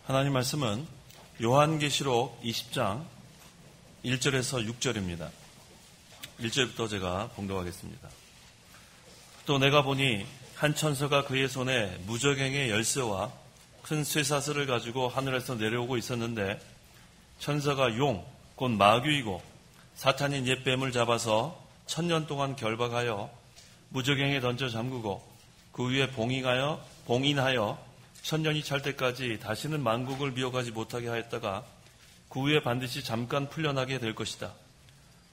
하나님 말씀은 요한계시록 20장 1절에서 6절입니다. 1절부터 제가 봉독하겠습니다. 또 내가 보니 한 천사가 그의 손에 무저갱의 열쇠와 큰 쇠사슬을 가지고 하늘에서 내려오고 있었는데, 천사가 용, 곧 마귀이고 사탄인 옛뱀을 잡아서 1000년 동안 결박하여 무저갱에 던져 잠그고 그 위에 봉인하여 1000년이 찰 때까지 다시는 만국을 미혹하지 못하게 하였다가 그 후에 반드시 잠깐 풀려나게 될 것이다.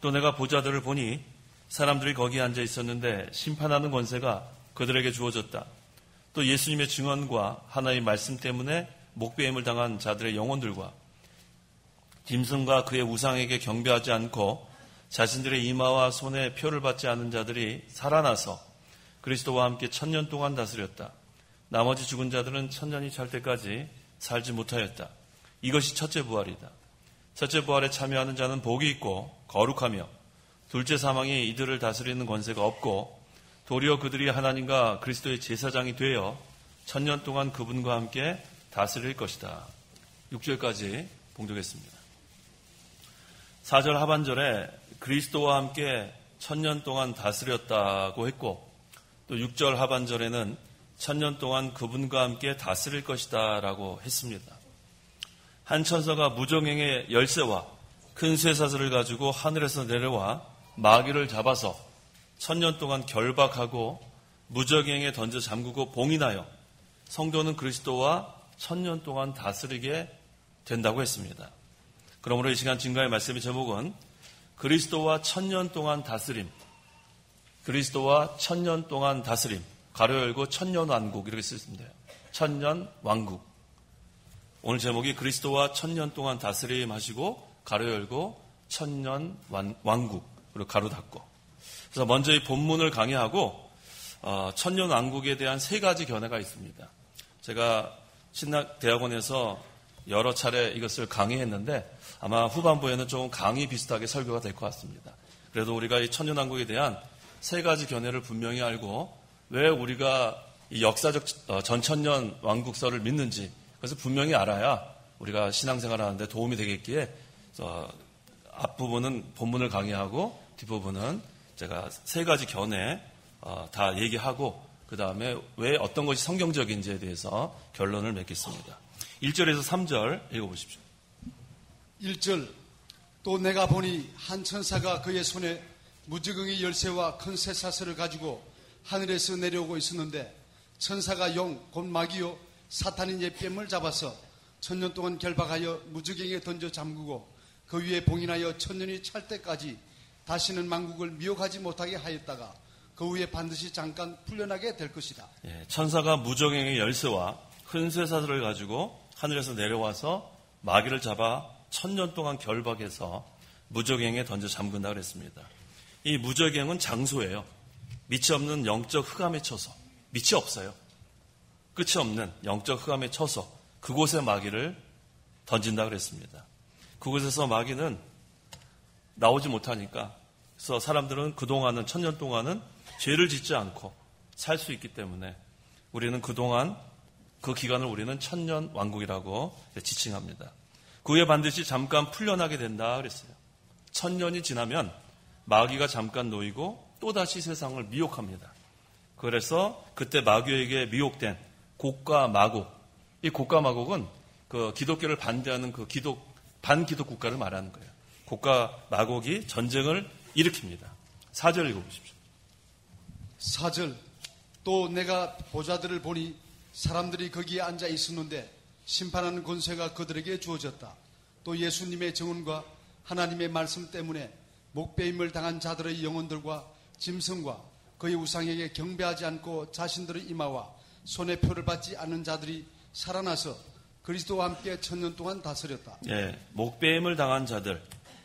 또 내가 보좌들을 보니 사람들이 거기에 앉아 있었는데 심판하는 권세가 그들에게 주어졌다. 또 예수님의 증언과 하나의 말씀 때문에 목배임을 당한 자들의 영혼들과 짐승과 그의 우상에게 경배하지 않고 자신들의 이마와 손에 표를 받지 않은 자들이 살아나서 그리스도와 함께 1000년 동안 다스렸다. 나머지 죽은 자들은 1000년이 찰 때까지 살지 못하였다. 이것이 첫째 부활이다. 첫째 부활에 참여하는 자는 복이 있고 거룩하며, 둘째 사망이 이들을 다스리는 권세가 없고, 도리어 그들이 하나님과 그리스도의 제사장이 되어 1000년 동안 그분과 함께 다스릴 것이다. 6절까지 봉독했습니다. 4절 하반절에 그리스도와 함께 1000년 동안 다스렸다고 했고, 또 6절 하반절에는 1000년 동안 그분과 함께 다스릴 것이다 라고 했습니다. 한 천사가 무저갱의 열쇠와 큰 쇠사슬을 가지고 하늘에서 내려와 마귀를 잡아서 1000년 동안 결박하고 무저갱에 던져 잠그고 봉인하여 성도는 그리스도와 1000년 동안 다스리게 된다고 했습니다. 그러므로 이 시간 증거의 말씀의 제목은 그리스도와 1000년 동안 다스림, 그리스도와 1000년 동안 다스림, 가로 열고 1000년 왕국, 이렇게 쓰였습니다. 1000년 왕국. 오늘 제목이 그리스도와 1000년 동안 다스림 하시고 가로 열고 1000년 왕국, 그리고 가로 닫고. 그래서 먼저 이 본문을 강의하고 1000년 왕국에 대한 세 가지 견해가 있습니다. 제가 신학대학원에서 여러 차례 이것을 강의했는데 아마 후반부에는 좀 강의 비슷하게 설교가 될 것 같습니다. 그래도 우리가 이 1000년 왕국에 대한 세 가지 견해를 분명히 알고 왜 우리가 이 역사적 전천년 왕국설을 믿는지 그래서 분명히 알아야 우리가 신앙생활 하는데 도움이 되겠기에 앞부분은 본문을 강의하고 뒷부분은 제가 세 가지 견해 다 얘기하고 그 다음에 왜 어떤 것이 성경적인지에 대해서 결론을 맺겠습니다. 1절에서 3절 읽어보십시오. 1절. 또 내가 보니 한 천사가 그의 손에 무저갱의 열쇠와 큰 쇠사슬을 가지고 하늘에서 내려오고 있었는데, 천사가 용, 곧 마귀요 사탄인 옛뱀을 잡아서 1000년 동안 결박하여 무저갱에 던져 잠그고 그 위에 봉인하여 1000년이 찰 때까지 다시는 만국을 미혹하지 못하게 하였다가 그 후에 반드시 잠깐 풀려나게 될 것이다. 천사가 무저갱의 열쇠와 큰 쇠사슬을 가지고 하늘에서 내려와서 마귀를 잡아 1000년 동안 결박해서 무저갱에 던져 잠근다 그랬습니다. 이 무저갱은 장소예요. 밑이 없는 영적 흑암에 쳐서, 밑이 없어요. 끝이 없는 영적 흑암에 쳐서 그곳에 마귀를 던진다 그랬습니다. 그곳에서 마귀는 나오지 못하니까, 그래서 사람들은 그동안은 1000년 동안은 죄를 짓지 않고 살 수 있기 때문에 우리는 그동안 그 기간을 우리는 1000년 왕국이라고 지칭합니다. 그 후에 반드시 잠깐 풀려나게 된다 그랬어요. 1000년이 지나면 마귀가 잠깐 놓이고 또다시 세상을 미혹합니다. 그래서 그때 마귀에게 미혹된 곡과 마곡, 이 곡과 마곡은 그 기독교를 반대하는 그 반기독 국가를 말하는 거예요. 곡과 마곡이 전쟁을 일으킵니다. 4절 읽어보십시오. 4절. 또 내가 보좌들을 보니 사람들이 거기에 앉아 있었는데 심판하는 권세가 그들에게 주어졌다. 또 예수님의 증언과 하나님의 말씀 때문에 목배임을 당한 자들의 영혼들과 짐승과 그의 우상에게 경배하지 않고 자신들의 이마와 손에 표를 받지 않는 자들이 살아나서 그리스도와 함께 1000년 동안 다스렸다. 목배임을 당한 자들,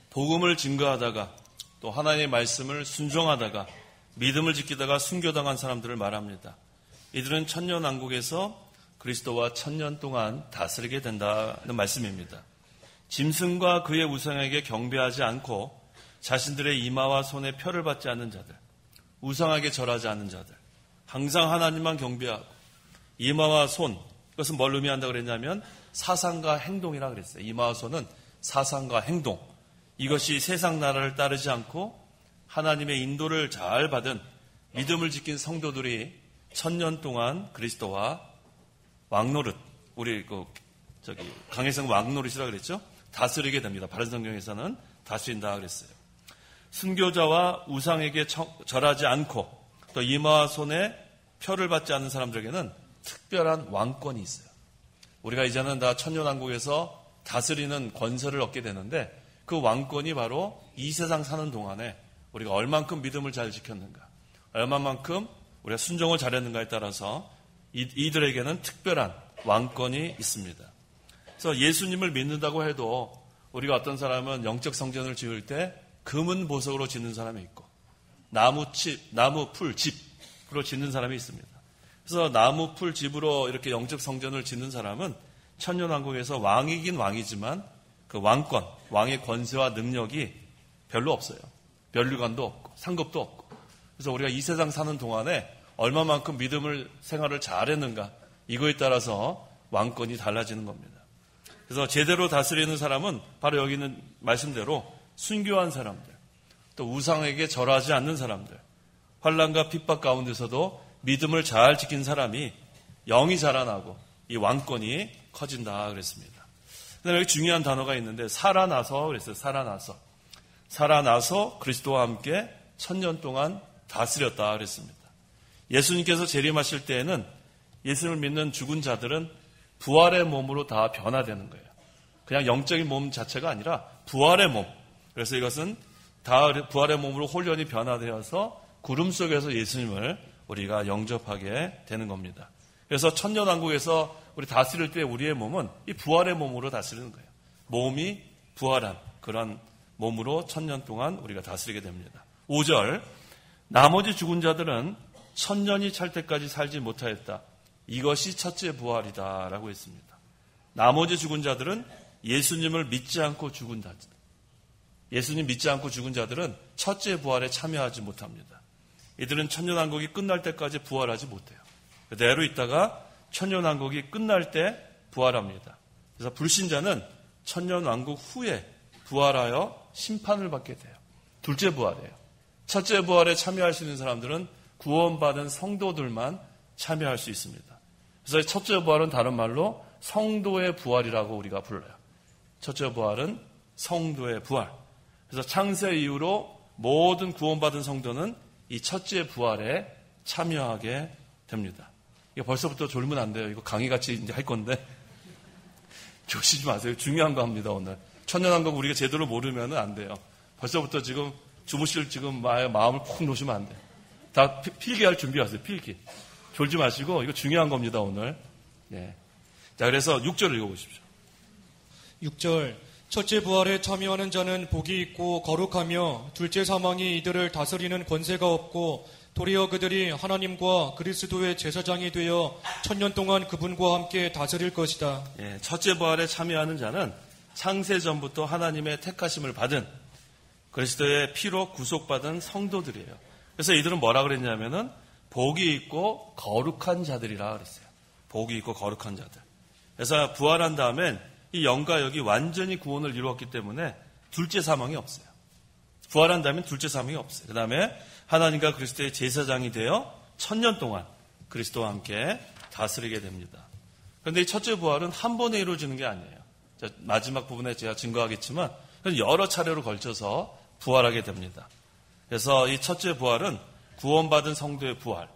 복음을 증거하다가 또 하나님의 말씀을 순종하다가 믿음을 지키다가 순교당한 사람들을 말합니다. 이들은 1000년 왕국에서 그리스도와 1000년 동안 다스리게 된다는 말씀입니다. 짐승과 그의 우상에게 경배하지 않고 자신들의 이마와 손에 표를 받지 않는 자들, 우상에게 절하지 않는 자들, 항상 하나님만 경배하고 이마와 손, 그것은 뭘 의미한다고 그랬냐면 사상과 행동이라 그랬어요. 이마후소는 사상과 행동. 이것이 세상 나라를 따르지 않고 하나님의 인도를 잘 받은 믿음을 지킨 성도들이 1000년 동안 그리스도와 왕노릇, 우리 강혜성 왕노릇이라 그랬죠? 다스리게 됩니다. 바른 성경에서는 다스린다 그랬어요. 순교자와 우상에게 절하지 않고 또 이마와 손에 표를 받지 않는 사람들에게는 특별한 왕권이 있어요. 우리가 이제는 다 천년왕국에서 다스리는 권세를 얻게 되는데 그 왕권이 바로 이 세상 사는 동안에 우리가 얼만큼 믿음을 잘 지켰는가, 얼마만큼 우리가 순종을 잘했는가에 따라서 이들에게는 특별한 왕권이 있습니다. 그래서 예수님을 믿는다고 해도 우리가 어떤 사람은 영적 성전을 지을 때 금은 보석으로 짓는 사람이 있고 나무, 풀, 집으로 짓는 사람이 있습니다. 그래서 나무, 풀, 집으로 이렇게 영적 성전을 짓는 사람은 천년왕국에서 왕이긴 왕이지만 그 왕권, 왕의 권세와 능력이 별로 없어요. 면류관도 없고 상급도 없고. 그래서 우리가 이 세상 사는 동안에 얼마만큼 믿음을 생활을 잘했는가, 이거에 따라서 왕권이 달라지는 겁니다. 그래서 제대로 다스리는 사람은 바로 여기 있는 말씀대로 순교한 사람들, 또 우상에게 절하지 않는 사람들, 환난과 핍박 가운데서도 믿음을 잘 지킨 사람이 영이 자라나고 이 왕권이 커진다 그랬습니다. 그다음에 여기 중요한 단어가 있는데 살아나서 그랬어요. 살아나서 그리스도와 함께 1000년 동안 다스렸다 그랬습니다. 예수님께서 재림하실 때에는 예수님을 믿는 죽은 자들은 부활의 몸으로 다 변화되는 거예요. 그냥 영적인 몸 자체가 아니라 부활의 몸. 그래서 이것은 다 부활의 몸으로 홀연히 변화되어서 구름 속에서 예수님을 우리가 영접하게 되는 겁니다. 그래서 천년왕국에서 우리 다스릴 때 우리의 몸은 이 부활의 몸으로 다스리는 거예요. 몸이 부활한 그런 몸으로 1000년 동안 우리가 다스리게 됩니다. 5절, 나머지 죽은 자들은 1000년이 찰 때까지 살지 못하였다. 이것이 첫째 부활이다 라고 했습니다. 나머지 죽은 자들은 예수님을 믿지 않고 죽은 자들, 예수님 믿지 않고 죽은 자들은 첫째 부활에 참여하지 못합니다. 이들은 천년왕국이 끝날 때까지 부활하지 못해요. 그대로 있다가 천년왕국이 끝날 때 부활합니다. 그래서 불신자는 천년왕국 후에 부활하여 심판을 받게 돼요. 둘째 부활이에요. 첫째 부활에 참여할 수 있는 사람들은 구원받은 성도들만 참여할 수 있습니다. 그래서 첫째 부활은 다른 말로 성도의 부활이라고 우리가 불러요. 첫째 부활은 성도의 부활. 그래서 창세 이후로 모든 구원받은 성도는 이 첫째 부활에 참여하게 됩니다. 이거 벌써부터 졸면 안 돼요. 이거 강의같이 이제 할 건데 조시지 마세요. 중요한 거 합니다. 오늘 천년왕국 우리가 제대로 모르면 안 돼요. 벌써부터 지금 주무실 지금 마음을 콕 놓으시면 안 돼요. 다 필기할 준비하세요. 필기. 졸지 마시고 이거 중요한 겁니다. 오늘. 예. 자, 그래서 6절 읽어보십시오. 6절, 첫째 부활에 참여하는 자는 복이 있고 거룩하며 둘째 사망이 이들을 다스리는 권세가 없고 도리어 그들이 하나님과 그리스도의 제사장이 되어 1000년 동안 그분과 함께 다스릴 것이다. 예, 첫째 부활에 참여하는 자는 창세전부터 하나님의 택하심을 받은 그리스도의 피로 구속받은 성도들이에요. 그래서 이들은 뭐라 그랬냐면은 복이 있고 거룩한 자들이라 그랬어요. 복이 있고 거룩한 자들. 그래서 부활한 다음엔 이 영과 영이 완전히 구원을 이루었기 때문에 둘째 사망이 없어요. 부활한 다음엔 둘째 사망이 없어요. 그 다음에 하나님과 그리스도의 제사장이 되어 1000년 동안 그리스도와 함께 다스리게 됩니다. 그런데 이 첫째 부활은 한 번에 이루어지는 게 아니에요. 마지막 부분에 제가 증거하겠지만 여러 차례로 걸쳐서 부활하게 됩니다. 그래서 이 첫째 부활은 구원받은 성도의 부활,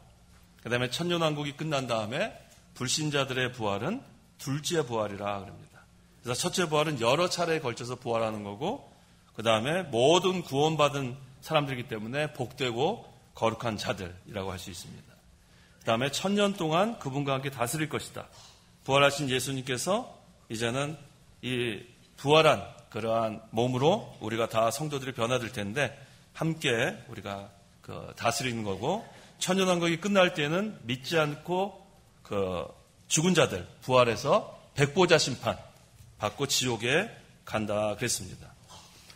그 다음에 천년왕국이 끝난 다음에 불신자들의 부활은 둘째 부활이라 그럽니다. 그래서 첫째 부활은 여러 차례에 걸쳐서 부활하는 거고, 그 다음에 모든 구원받은 사람들이기 때문에 복되고 거룩한 자들이라고 할 수 있습니다. 그 다음에 1000년 동안 그분과 함께 다스릴 것이다. 부활하신 예수님께서 이제는 이 부활한 그러한 몸으로 우리가 다 성도들이 변화될 텐데 함께 우리가 다스리는 거고, 천년왕국이 끝날 때는 믿지 않고 죽은 자들 부활해서 백보자 심판 받고 지옥에 간다 그랬습니다.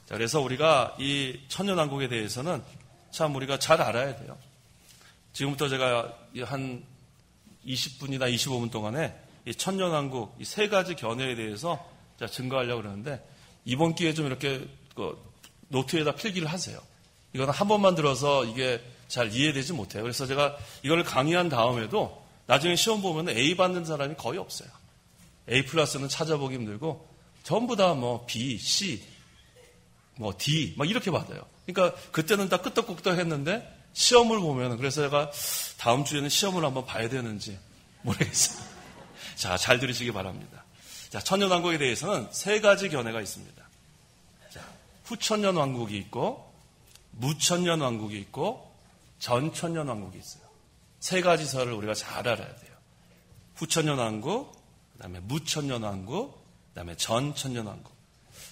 자, 그래서 우리가 이 천년왕국에 대해서는 참 우리가 잘 알아야 돼요. 지금부터 제가 한 20분이나 25분 동안에 이 천년왕국 이 세 가지 견해에 대해서 증거하려고 그러는데 이번 기회에 좀 이렇게 노트에다 필기를 하세요. 이거는 한 번만 들어서 이게 잘 이해되지 못해요. 그래서 제가 이걸 강의한 다음에도 나중에 시험 보면 A 받는 사람이 거의 없어요. A 플러스는 찾아보기 힘들고 전부 다 뭐 B, C, 뭐 D 막 이렇게 받아요. 그러니까 그때는 다 끄떡끄떡 했는데 시험을 보면 그래서 제가 다음 주에는 시험을 한번 봐야 되는지 모르겠어요. 자, 잘 들으시기 바랍니다. 자, 천년왕국에 대해서는 세 가지 견해가 있습니다. 자, 후천년왕국이 있고 무천년왕국이 있고 전천년왕국이 있어요. 세 가지 설을 우리가 잘 알아야 돼요. 후천년왕국, 그다음에 무천년왕국, 그다음에 전천년왕국.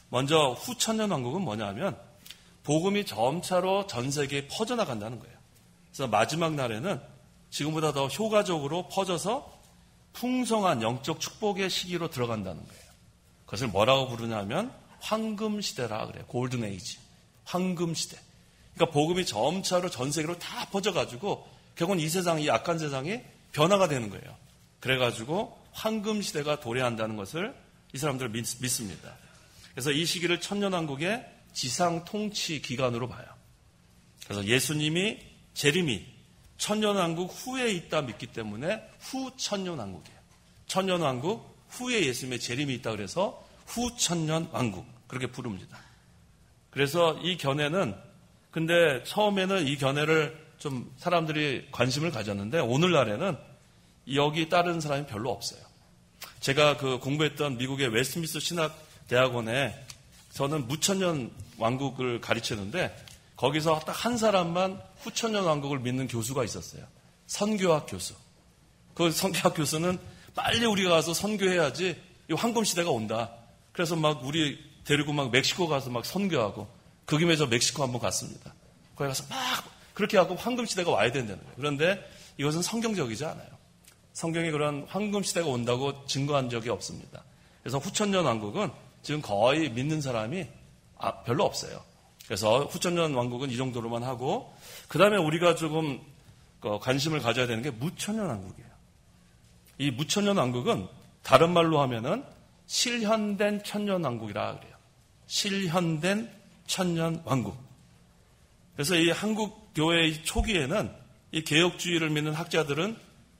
먼저 후천년왕국은 뭐냐면 복음이 점차로 전 세계에 퍼져나간다는 거예요. 그래서 마지막 날에는 지금보다 더 효과적으로 퍼져서 풍성한 영적 축복의 시기로 들어간다는 거예요. 그것을 뭐라고 부르냐면 황금시대라 그래요. 골든 에이지. 황금시대. 그러니까 복음이 점차로 전 세계로 다 퍼져가지고 결국은 이 세상이, 이 악한 세상이 변화가 되는 거예요. 그래가지고 황금시대가 도래한다는 것을 이 사람들은 믿습니다. 그래서 이 시기를 천년왕국의 지상 통치 기간으로 봐요. 그래서 예수님이 재림이 천년왕국 후에 있다 믿기 때문에 후천년왕국이에요. 천년왕국 후에 예수님의 재림이 있다 그래서 후천년왕국 그렇게 부릅니다. 그래서 이 견해는 근데 처음에는 이 견해를 좀 사람들이 관심을 가졌는데 오늘날에는 여기 따르는 사람이 별로 없어요. 제가 공부했던 미국의 웨스트민스터 신학대학원에 저는 무천년 왕국을 가르치는데 거기서 딱 한 사람만 후천년 왕국을 믿는 교수가 있었어요. 선교학 교수. 그 선교학 교수는 빨리 우리가 가서 선교해야지 이 황금시대가 온다. 그래서 막 우리 데리고 막 멕시코 가서 막 선교하고 그 김에 저 멕시코 한번 갔습니다. 거기 가서 막 그렇게 하고 황금시대가 와야 된다는 거예요. 그런데 이것은 성경적이지 않아요. 성경에 그런 황금시대가 온다고 증거한 적이 없습니다. 그래서 후천년 왕국은 지금 거의 믿는 사람이 별로 없어요. 그래서 후천년 왕국은 이 정도로만 하고 그 다음에 우리가 조금 관심을 가져야 되는 게 무천년 왕국이에요. 이 무천년 왕국은 다른 말로 하면은 실현된 천년 왕국이라 그래요. 실현된 천년 왕국. 그래서 이 한국 교회의 초기에는 이 개혁주의를 믿는 학자들은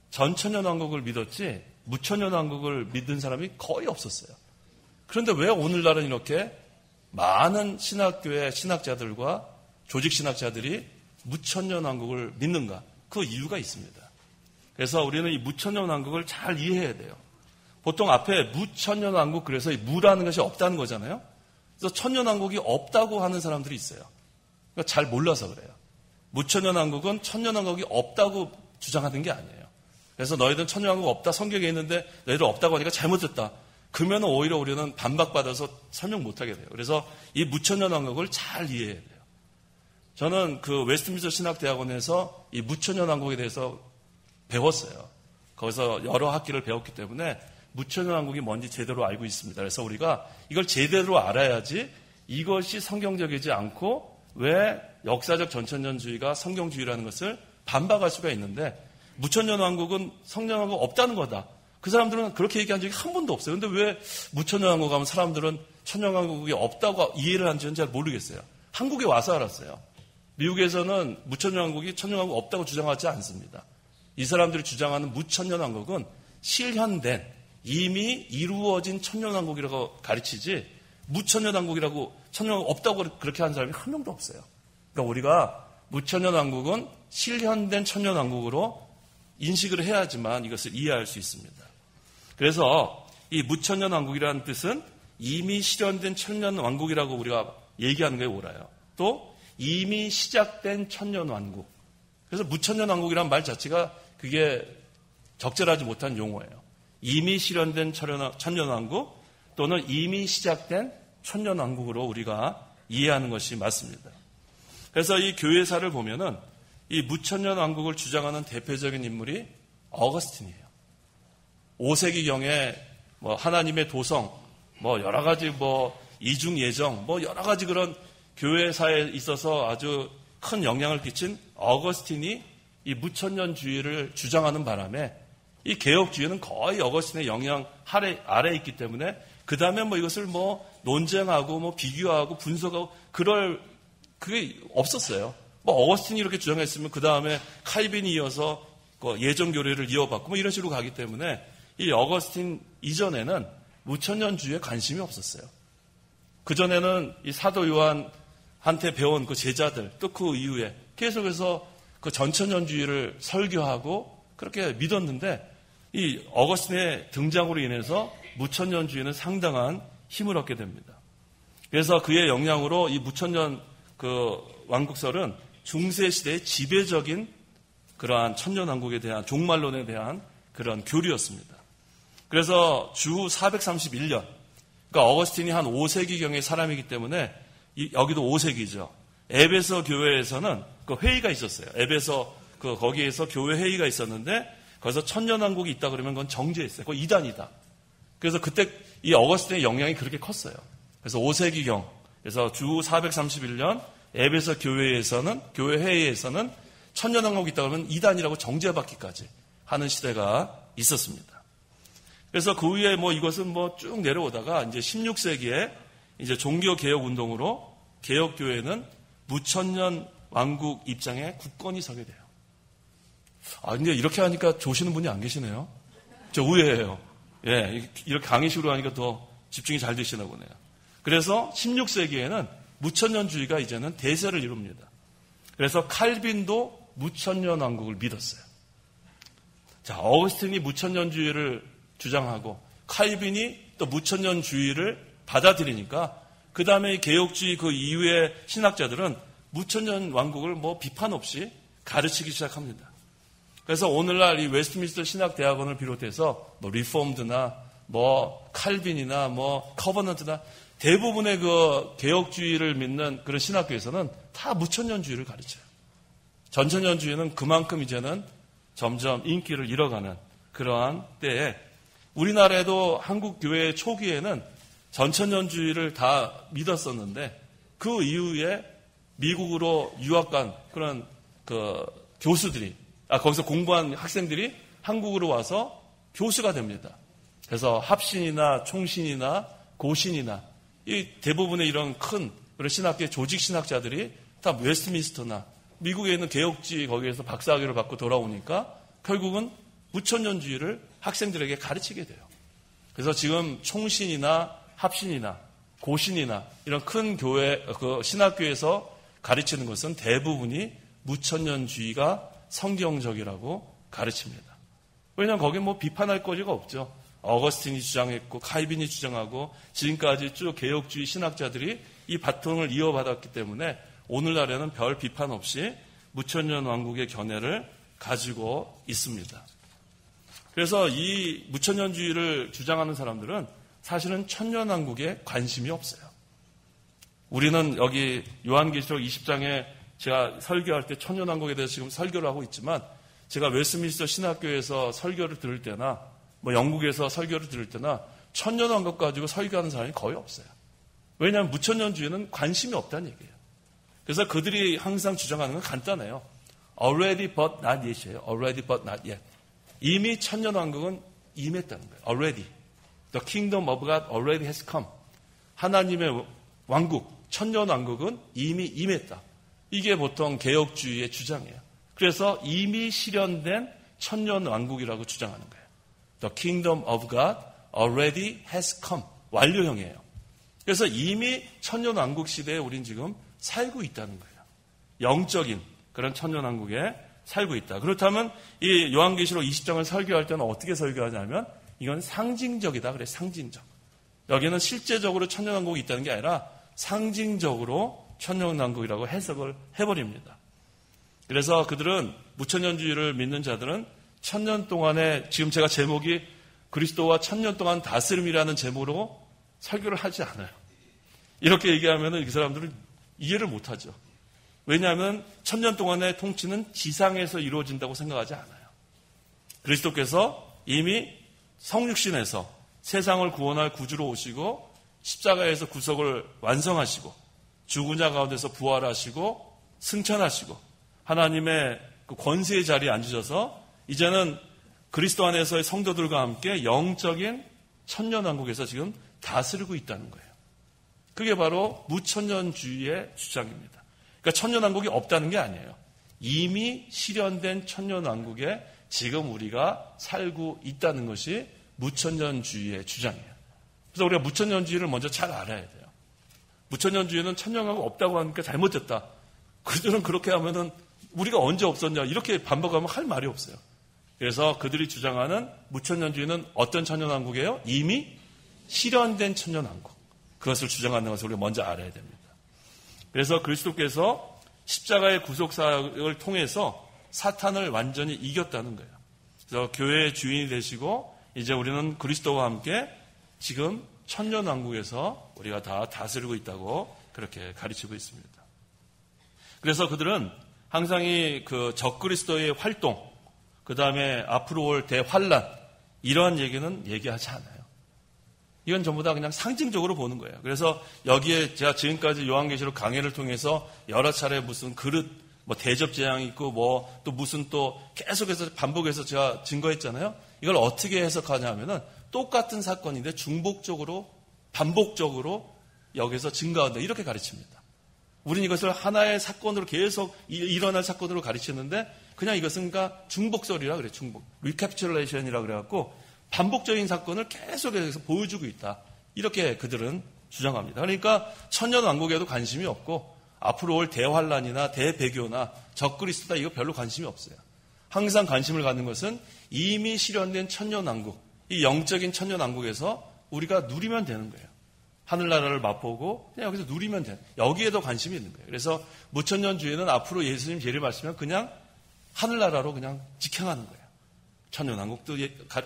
전천년 왕국을 믿었지 무천년 왕국을 믿는 사람이 거의 없었어요. 그런데 왜 오늘날은 이렇게 많은 신학교의 신학자들과 조직신학자들이 무천년 왕국을 믿는가? 그 이유가 있습니다. 그래서 우리는 이 무천년 왕국을 잘 이해해야 돼요. 보통 앞에 무천년 왕국 그래서 이 무라는 것이 없다는 거잖아요. 그래서 천년 왕국이 없다고 하는 사람들이 있어요. 그러니까 잘 몰라서 그래요. 무천년 왕국은 천년 왕국이 없다고 주장하는 게 아니에요. 그래서 너희들은 천년 왕국 없다 성경에 있는데 너희들 없다고 하니까 잘못됐다. 그러면 오히려 우리는 반박받아서 설명 못하게 돼요. 그래서 이 무천년 왕국을 잘 이해해야 돼요. 저는 그 웨스트민스터 신학대학원에서 이 무천년 왕국에 대해서 배웠어요. 거기서 여러 학기를 배웠기 때문에 무천년 왕국이 뭔지 제대로 알고 있습니다. 그래서 우리가 이걸 제대로 알아야지 이것이 성경적이지 않고 왜 역사적 전천년주의가 성경주의라는 것을 반박할 수가 있는데 무천년 왕국은 성령 왕국 없다는 거다. 그 사람들은 그렇게 얘기한 적이 한 번도 없어요. 근데 왜 무천년 왕국 하면 사람들은 천년 왕국이 없다고 이해를 한지는 잘 모르겠어요. 한국에 와서 알았어요. 미국에서는 무천년 왕국이 천년 왕국 없다고 주장하지 않습니다. 이 사람들이 주장하는 무천년 왕국은 실현된 이미 이루어진 천년 왕국이라고 가르치지 무천년 왕국이라고 천년 왕국 없다고 그렇게 하는 사람이 한 명도 없어요. 그러니까 우리가 무천년 왕국은 실현된 천년 왕국으로 인식을 해야지만 이것을 이해할 수 있습니다. 그래서 이 무천년 왕국이라는 뜻은 이미 실현된 천년 왕국이라고 우리가 얘기하는 게 옳아요. 또 이미 시작된 천년 왕국. 그래서 무천년 왕국이라는 말 자체가 그게 적절하지 못한 용어예요. 이미 실현된 천년 왕국 또는 이미 시작된 천년 왕국으로 우리가 이해하는 것이 맞습니다. 그래서 이 교회사를 보면은 이 무천년 왕국을 주장하는 대표적인 인물이 어거스틴이에요. 5세기경에 뭐 하나님의 도성, 뭐 여러 가지 뭐 이중 예정, 뭐 여러 가지 그런 교회사에 있어서 아주 큰 영향을 끼친 어거스틴이 이 무천년주의를 주장하는 바람에 이 개혁주의는 거의 어거스틴의 영향 아래에 있기 때문에 그 다음에 뭐 이것을 뭐 논쟁하고 뭐 비교하고 분석하고 그게 없었어요. 뭐 어거스틴이 이렇게 주장했으면 그 다음에 칼빈이 이어서 예전 교리를 이어받고 뭐 이런 식으로 가기 때문에 이 어거스틴 이전에는 무천년주의에 관심이 없었어요. 그전에는 이 사도 요한한테 배운 그 제자들 또 그 이후에 계속해서 그 전천년주의를 설교하고 그렇게 믿었는데 이 어거스틴의 등장으로 인해서 무천년주의는 상당한 힘을 얻게 됩니다. 그래서 그의 영향으로 이 무천년 그 왕국설은 중세 시대의 지배적인 그러한 천년왕국에 대한 종말론에 대한 그런 교리였습니다. 그래서 주 431년, 그러니까 어거스틴이 한 5세기경의 사람이기 때문에 여기도 5세기죠. 에베소 교회에서는 그 회의가 있었어요. 에베소 거기에서 교회 회의가 있었는데 거기서 천년왕국이 있다 그러면 그건 정죄했어요. 그거 이단이다. 그래서 그때 이 어거스틴의 영향이 그렇게 컸어요. 그래서 5세기경, 그래서 주 431년 에베소 교회 회의에서는 천년왕국이 있다 그러면 이단이라고 정죄받기까지 하는 시대가 있었습니다. 그래서 그 후에 뭐 이것은 뭐 쭉 내려오다가 이제 16세기에 이제 종교개혁 운동으로 개혁교회는 무천년 왕국 입장에 굳건히 서게 돼요. 근데 이렇게 하니까 조시는 분이 안 계시네요. 저 의외예요. 예, 이렇게 강의식으로 하니까 더 집중이 잘 되시나 보네요. 그래서 16세기에는 무천년주의가 이제는 대세를 이룹니다. 그래서 칼빈도 무천년 왕국을 믿었어요. 자, 어거스틴이 무천년주의를 주장하고 칼빈이 또 무천년주의를 받아들이니까 그 다음에 개혁주의 그 이후의 신학자들은 무천년 왕국을 뭐 비판 없이 가르치기 시작합니다. 그래서 오늘날 이 웨스트민스터 신학대학원을 비롯해서 뭐 리폼드나 뭐 칼빈이나 뭐 커버넌트나 대부분의 그 개혁주의를 믿는 그런 신학교에서는 다 무천년주의를 가르쳐요. 전천년주의는 그만큼 이제는 점점 인기를 잃어가는 그러한 때에 우리나라에도 한국 교회 초기에는 전천년주의를 다 믿었었는데 그 이후에 미국으로 유학 간 그런 그 교수들이 거기서 공부한 학생들이 한국으로 와서 교수가 됩니다. 그래서 합신이나 총신이나 고신이나 이 대부분의 이런 큰 그런 신학계 조직 신학자들이 다 웨스트민스터나 미국에 있는 개혁주의 거기에서 박사학위를 받고 돌아오니까 결국은 무천년주의를 학생들에게 가르치게 돼요. 그래서 지금 총신이나 합신이나 고신이나 이런 큰 교회 그 신학교에서 가르치는 것은 대부분이 무천년주의가 성경적이라고 가르칩니다. 왜냐하면 거기 뭐 비판할 거리가 없죠. 어거스틴이 주장했고 칼빈이 주장하고 지금까지 쭉 개혁주의 신학자들이 이 바통을 이어받았기 때문에 오늘날에는 별 비판 없이 무천년 왕국의 견해를 가지고 있습니다. 그래서 이 무천년주의를 주장하는 사람들은 사실은 천년왕국에 관심이 없어요. 우리는 여기 요한계시록 20장에 제가 설교할 때 천년왕국에 대해서 지금 설교를 하고 있지만 제가 웨스트민스터 신학교에서 설교를 들을 때나 뭐 영국에서 설교를 들을 때나 천년왕국 가지고 설교하는 사람이 거의 없어요. 왜냐하면 무천년주의는 관심이 없다는 얘기예요. 그래서 그들이 항상 주장하는 건 간단해요. Already but not yet이에요. Already but not yet. 이미 천년왕국은 임했다는 거예요. Already. The kingdom of God already has come. 하나님의 왕국, 천년왕국은 이미 임했다. 이게 보통 개혁주의의 주장이에요. 그래서 이미 실현된 천년왕국이라고 주장하는 거예요. The kingdom of God already has come. 완료형이에요. 그래서 이미 천년왕국 시대에 우린 지금 살고 있다는 거예요. 영적인 그런 천년왕국에 살고 있다. 그렇다면 이 요한계시록 20장을 설교할 때는 어떻게 설교하냐면 이건 상징적이다. 그래, 상징적. 여기는 실제적으로 천년왕국이 있다는 게 아니라 상징적으로 천년왕국이라고 해석을 해버립니다. 그래서 그들은 무천년주의를 믿는 자들은 천년 동안에 지금 제가 제목이 그리스도와 천년 동안 다스림이라는 제목으로 설교를 하지 않아요. 이렇게 얘기하면 그 사람들은 이해를 못하죠. 왜냐하면 천년 동안의 통치는 지상에서 이루어진다고 생각하지 않아요. 그리스도께서 이미 성육신에서 세상을 구원할 구주로 오시고 십자가에서 구속을 완성하시고 죽은 자 가운데서 부활하시고 승천하시고 하나님의 그 권세의 자리에 앉으셔서 이제는 그리스도 안에서의 성도들과 함께 영적인 천년왕국에서 지금 다스리고 있다는 거예요. 그게 바로 무천년주의의 주장입니다. 그러니까 천년왕국이 없다는 게 아니에요. 이미 실현된 천년왕국에 지금 우리가 살고 있다는 것이 무천년주의의 주장이에요. 그래서 우리가 무천년주의를 먼저 잘 알아야 돼요. 무천년주의는 천년왕국 없다고 하니까 잘못됐다. 그들은 그렇게 하면은 우리가 언제 없었냐 이렇게 반박하면 할 말이 없어요. 그래서 그들이 주장하는 무천년주의는 어떤 천년왕국이에요? 이미 실현된 천년왕국. 그것을 주장하는 것을 우리가 먼저 알아야 됩니다. 그래서 그리스도께서 십자가의 구속사역을 통해서 사탄을 완전히 이겼다는 거예요. 그래서 교회의 주인이 되시고 이제 우리는 그리스도와 함께 지금 천년왕국에서 우리가 다 다스리고 있다고 그렇게 가르치고 있습니다. 그래서 그들은 항상 그 적그리스도의 활동, 그 다음에 앞으로 올 대환란, 이러한 얘기는 얘기하지 않아요. 이건 전부 다 그냥 상징적으로 보는 거예요. 그래서 여기에 제가 지금까지 요한계시록 강해를 통해서 여러 차례 무슨 그릇, 뭐 대접 재앙이 있고 뭐 또 무슨 또 계속해서 반복해서 제가 증거했잖아요. 이걸 어떻게 해석하냐면은 똑같은 사건인데 중복적으로, 반복적으로 여기서 증거한다. 이렇게 가르칩니다. 우리는 이것을 하나의 사건으로 계속 일어날 사건으로 가르치는데 그냥 이것은 그러니까 중복설이라 그래요. 중복. 리캡츄레이션이라 그래갖고 반복적인 사건을 계속해서 보여주고 있다. 이렇게 그들은 주장합니다. 그러니까 천년왕국에도 관심이 없고 앞으로 올 대환란이나 대배교나 적그리스도다 이거 별로 관심이 없어요. 항상 관심을 갖는 것은 이미 실현된 천년왕국, 이 영적인 천년왕국에서 우리가 누리면 되는 거예요. 하늘나라를 맛보고 그냥 여기서 누리면 되는, 여기에도 관심이 있는 거예요. 그래서 무천년주의는 앞으로 예수님 재림하시면 그냥 하늘나라로 그냥 직행하는 거예요. 천년왕국도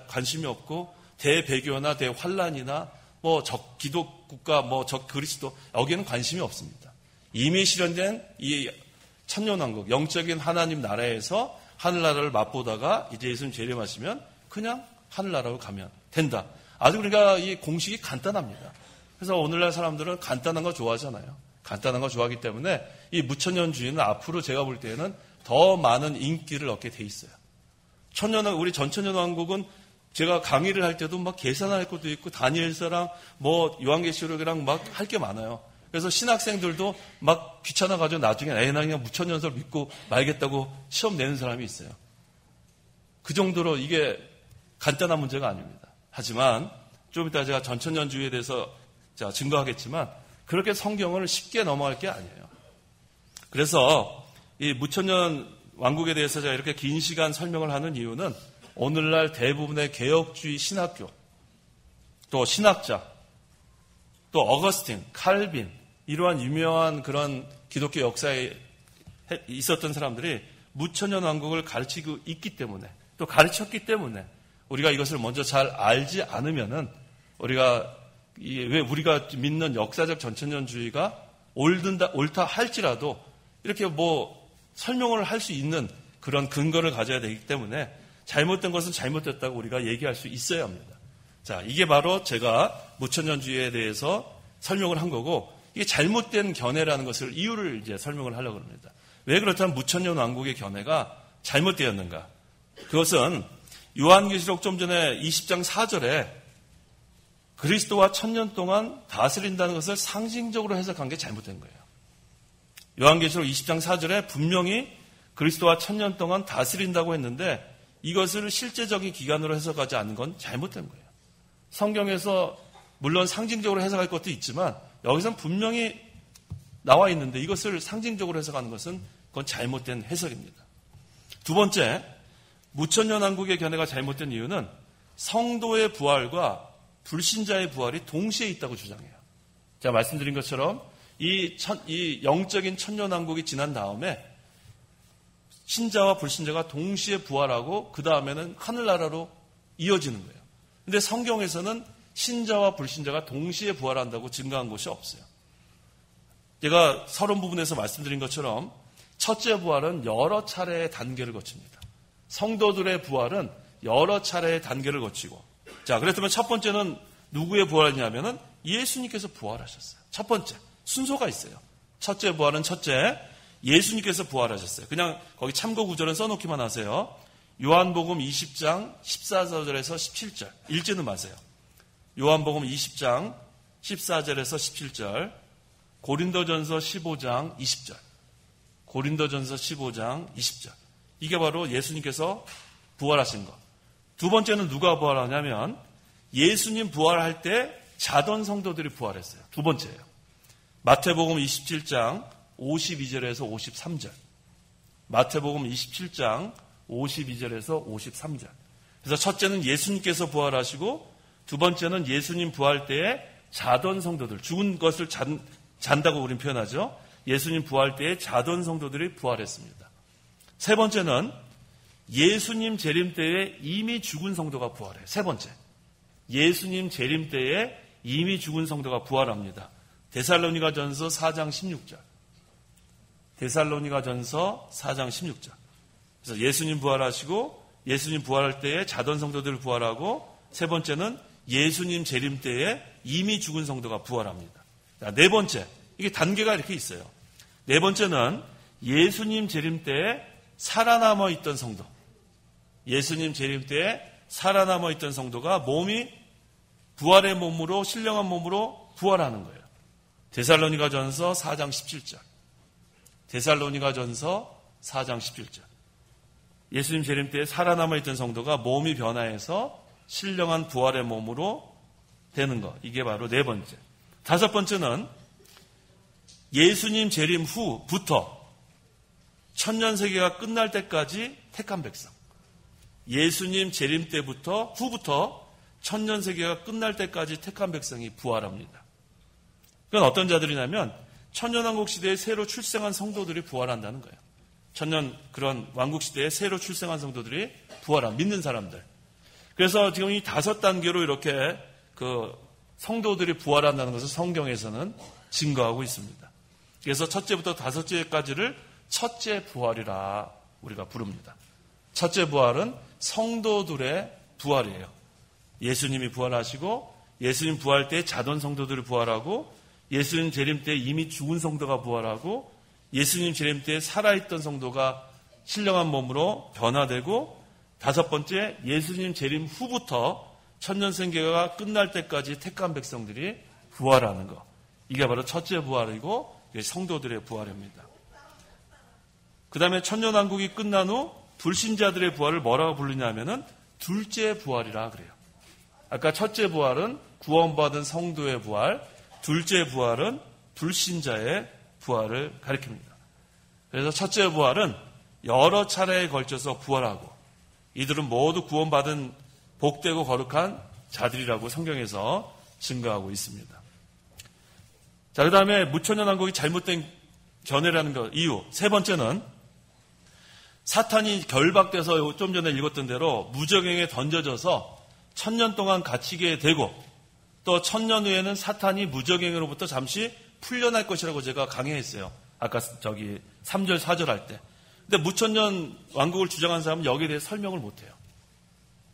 관심이 없고 대배교나 대환란이나 뭐 기독국가 뭐 적그리스도 여기에는 관심이 없습니다. 이미 실현된 이 천년왕국 영적인 하나님 나라에서 하늘나라를 맛보다가 이제 예수님 재림하시면 그냥 하늘나라로 가면 된다. 아주 그러니까 이 공식이 간단합니다. 그래서 오늘날 사람들은 간단한 거 좋아하잖아요. 간단한 거 좋아하기 때문에 이 무천년주의는 앞으로 제가 볼 때는 더 많은 인기를 얻게 돼 있어요. 우리 전천년왕국은 제가 강의를 할 때도 막 계산할 것도 있고 다니엘서랑 뭐 요한계시록이랑 막 할 게 많아요. 그래서 신학생들도 막 귀찮아가지고 나중에 나 그냥 무천년설 믿고 말겠다고 시험 내는 사람이 있어요. 그 정도로 이게 간단한 문제가 아닙니다. 하지만 좀 이따 제가 전천년주의에 대해서 제가 증거하겠지만 그렇게 성경을 쉽게 넘어갈 게 아니에요. 그래서 이 무천년 왕국에 대해서 제가 이렇게 긴 시간 설명을 하는 이유는 오늘날 대부분의 개혁주의 신학교, 또 신학자, 또 어거스틴, 칼빈, 이러한 유명한 그런 기독교 역사에 있었던 사람들이 무천년 왕국을 가르치고 있기 때문에, 또 가르쳤기 때문에 우리가 이것을 먼저 잘 알지 않으면은 왜 우리가 믿는 역사적 전천년주의가 옳다 할지라도 이렇게 뭐 설명을 할 수 있는 그런 근거를 가져야 되기 때문에 잘못된 것은 잘못됐다고 우리가 얘기할 수 있어야 합니다. 자, 이게 바로 제가 무천년주의에 대해서 설명을 한 거고, 이게 잘못된 견해라는 것을 이유를 이제 설명을 하려고 합니다. 왜 그렇다면 무천년 왕국의 견해가 잘못되었는가? 그것은 요한계시록 좀 전에 20장 4절에 그리스도와 천년 동안 다스린다는 것을 상징적으로 해석한 게 잘못된 거예요. 요한계시록 20장 4절에 분명히 그리스도와 천년 동안 다스린다고 했는데 이것을 실제적인 기간으로 해석하지 않은 건 잘못된 거예요. 성경에서 물론 상징적으로 해석할 것도 있지만 여기서는 분명히 나와 있는데 이것을 상징적으로 해석하는 것은 그건 잘못된 해석입니다. 두 번째, 무천년 왕국의 견해가 잘못된 이유는 성도의 부활과 불신자의 부활이 동시에 있다고 주장해요. 제가 말씀드린 것처럼 이 영적인 천년왕국이 지난 다음에 신자와 불신자가 동시에 부활하고 그 다음에는 하늘나라로 이어지는 거예요. 그런데 성경에서는 신자와 불신자가 동시에 부활한다고 증거한 것이 없어요. 제가 서론 부분에서 말씀드린 것처럼 첫째 부활은 여러 차례의 단계를 거칩니다. 성도들의 부활은 여러 차례의 단계를 거치고, 자, 그렇다면 첫 번째는 누구의 부활이냐면은 예수님께서 부활하셨어요. 첫 번째 순서가 있어요. 첫째 부활은 첫째 예수님께서 부활하셨어요. 그냥 거기 참고 구절은 써놓기만 하세요. 요한복음 20장 14절에서 17절. 읽지는 마세요. 요한복음 20장 14절에서 17절. 고린도전서 15장 20절. 고린도전서 15장 20절. 이게 바로 예수님께서 부활하신 것. 두 번째는 누가 부활하냐면 예수님 부활할 때 자던 성도들이 부활했어요. 두 번째예요. 마태복음 27장 52절에서 53절. 마태복음 27장 52절에서 53절. 그래서 첫째는 예수님께서 부활하시고 두 번째는 예수님 부활 때에 자던 성도들, 죽은 것을 잔다고 우리는 표현하죠. 예수님 부활 때에 자던 성도들이 부활했습니다. 세 번째는 예수님 재림 때에 이미 죽은 성도가 부활해요. 세 번째. 예수님 재림 때에 이미 죽은 성도가 부활합니다. 데살로니가전서 4장 16절. 데살로니가전서 4장 16절. 그래서 예수님 부활하시고 예수님 부활할 때에 자던 성도들 부활하고 세 번째는 예수님 재림 때에 이미 죽은 성도가 부활합니다. 자, 네 번째. 이게 단계가 이렇게 있어요. 네 번째는 예수님 재림 때에 살아남아 있던 성도. 예수님 재림 때에 살아남아 있던 성도가 몸이 부활의 몸으로 신령한 몸으로 부활하는 거예요. 데살로니가전서 4장 17절. 데살로니가전서 4장 17절. 예수님 재림 때에 살아남아 있던 성도가 몸이 변화해서 신령한 부활의 몸으로 되는 것. 이게 바로 네 번째. 다섯 번째는 예수님 재림 후부터 천년세계가 끝날 때까지 택한 백성. 예수님 재림 때부터 후부터 천년세계가 끝날 때까지 택한 백성이 부활합니다. 그건 어떤 자들이냐면 천년왕국 시대에 새로 출생한 성도들이 부활한다는 거예요. 그런 왕국 시대에 새로 출생한 성도들이 부활한 믿는 사람들. 그래서 지금 이 5단계로 이렇게 성도들이 부활한다는 것을 성경에서는 증거하고 있습니다. 그래서 첫째부터 5째까지를 첫째 부활이라 우리가 부릅니다. 첫째 부활은 성도들의 부활이에요. 예수님이 부활하시고 예수님 부활 때 자던 성도들이 부활하고 예수님 재림 때 이미 죽은 성도가 부활하고 예수님 재림 때 살아있던 성도가 신령한 몸으로 변화되고 다섯 번째 예수님 재림 후부터 천년세계가 끝날 때까지 택한 백성들이 부활하는 것. 이게 바로 첫째 부활이고 성도들의 부활입니다. 그 다음에 천년왕국이 끝난 후 불신자들의 부활을 뭐라고 부르냐면은 둘째 부활이라 그래요. 아까 첫째 부활은 구원받은 성도의 부활, 둘째 부활은 불신자의 부활을 가리킵니다. 그래서 첫째 부활은 여러 차례에 걸쳐서 부활하고 이들은 모두 구원받은 복되고 거룩한 자들이라고 성경에서 증거하고 있습니다. 자, 그 다음에 무천년왕국이 잘못된 견해라는 것 이유. 세 번째는 사탄이 결박돼서 좀 전에 읽었던 대로 무저갱에 던져져서 1000년 동안 갇히게 되고 또 1000년 후에는 사탄이 무저갱으로부터 잠시 풀려날 것이라고 제가 강해했어요. 아까 3절 4절 할 때. 근데 무천년 왕국을 주장한 사람은 여기에 대해 설명을 못해요.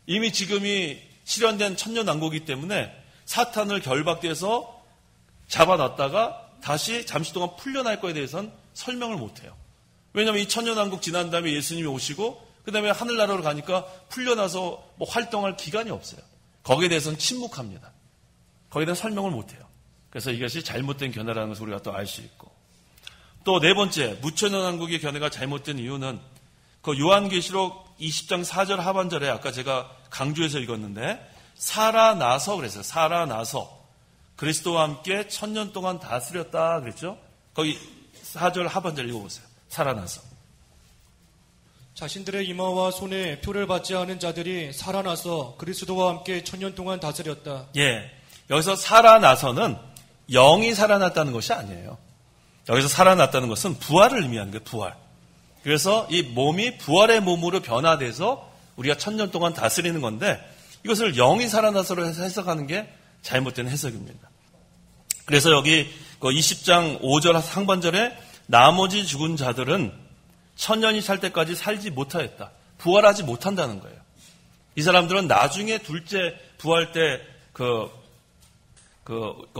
이미 지금이 실현된 천년 왕국이기 때문에 사탄을 결박돼서 잡아놨다가 다시 잠시 동안 풀려날 거에 대해서는 설명을 못해요. 왜냐하면 이 천년 왕국 지난 다음에 예수님이 오시고 그 다음에 하늘나라로 가니까 풀려나서 활동할 기간이 없어요. 거기에 대해서는 침묵합니다. 거기에 대한 설명을 못해요. 그래서 이것이 잘못된 견해라는 것을 우리가 또 알 수 있고 또 네 번째 무천년 왕국의 견해가 잘못된 이유는 그 요한계시록 20장 4절 하반절에 아까 제가 강조해서 읽었는데 살아나서 그랬어요. 살아나서 그리스도와 함께 1000년 동안 다스렸다 그랬죠. 거기 4절 하반절 읽어보세요. 살아나서 자신들의 이마와 손에 표를 받지 않은 자들이 살아나서 그리스도와 함께 1000년 동안 다스렸다. 예, 여기서 살아나서는 영이 살아났다는 것이 아니에요. 여기서 살아났다는 것은 부활을 의미하는 거예요. 부활. 그래서 이 몸이 부활의 몸으로 변화돼서 우리가 1000년 동안 다스리는 건데 이것을 영이 살아나서로 해석하는 게 잘못된 해석입니다. 그래서 여기 20장 5절 상반절에 나머지 죽은 자들은 1000년이 살 때까지 살지 못하였다. 부활하지 못한다는 거예요. 이 사람들은 나중에 둘째 부활 때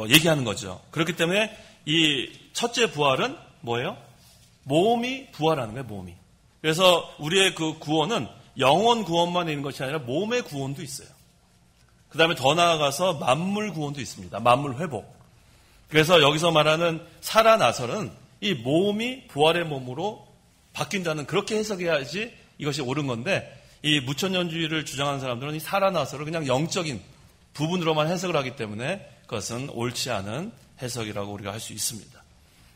얘기하는 거죠. 그렇기 때문에 이 첫째 부활은 뭐예요? 몸이 부활하는 거예요, 몸이. 그래서 우리의 그 구원은 영혼 구원만 있는 것이 아니라 몸의 구원도 있어요. 그 다음에 더 나아가서 만물 구원도 있습니다. 만물 회복. 그래서 여기서 말하는 살아나서는 이 몸이 부활의 몸으로 바뀐다는 그렇게 해석해야지 이것이 옳은 건데 이 무천년주의를 주장하는 사람들은 이 살아나서를 그냥 영적인 부분으로만 해석을 하기 때문에 그것은 옳지 않은 해석이라고 우리가 할 수 있습니다.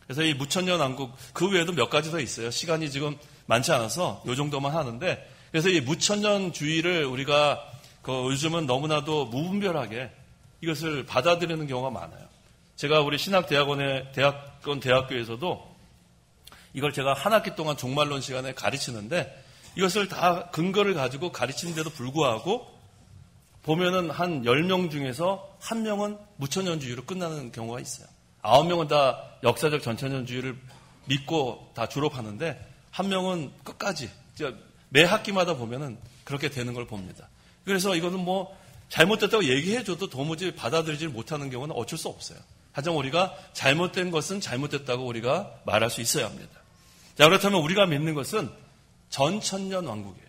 그래서 이 무천년 왕국 그 외에도 몇 가지 더 있어요. 시간이 지금 많지 않아서 이 정도만 하는데 그래서 이 무천년주의를 우리가 요즘은 너무나도 무분별하게 이것을 받아들이는 경우가 많아요. 제가 우리 대학교에서도 이걸 제가 한 학기 동안 종말론 시간에 가르치는데 이것을 다 근거를 가지고 가르치는데도 불구하고 보면은 한 10명 중에서 1명은 무천년주의로 끝나는 경우가 있어요. 9명은 다 역사적 전천년주의를 믿고 다 졸업하는데 1명은 끝까지 매 학기마다 보면은 그렇게 되는 걸 봅니다. 그래서 이거는 뭐 잘못됐다고 얘기해줘도 도무지 받아들이지 못하는 경우는 어쩔 수 없어요. 하지만 우리가 잘못된 것은 잘못됐다고 우리가 말할 수 있어야 합니다. 자, 그렇다면 우리가 믿는 것은 전천년 왕국이에요.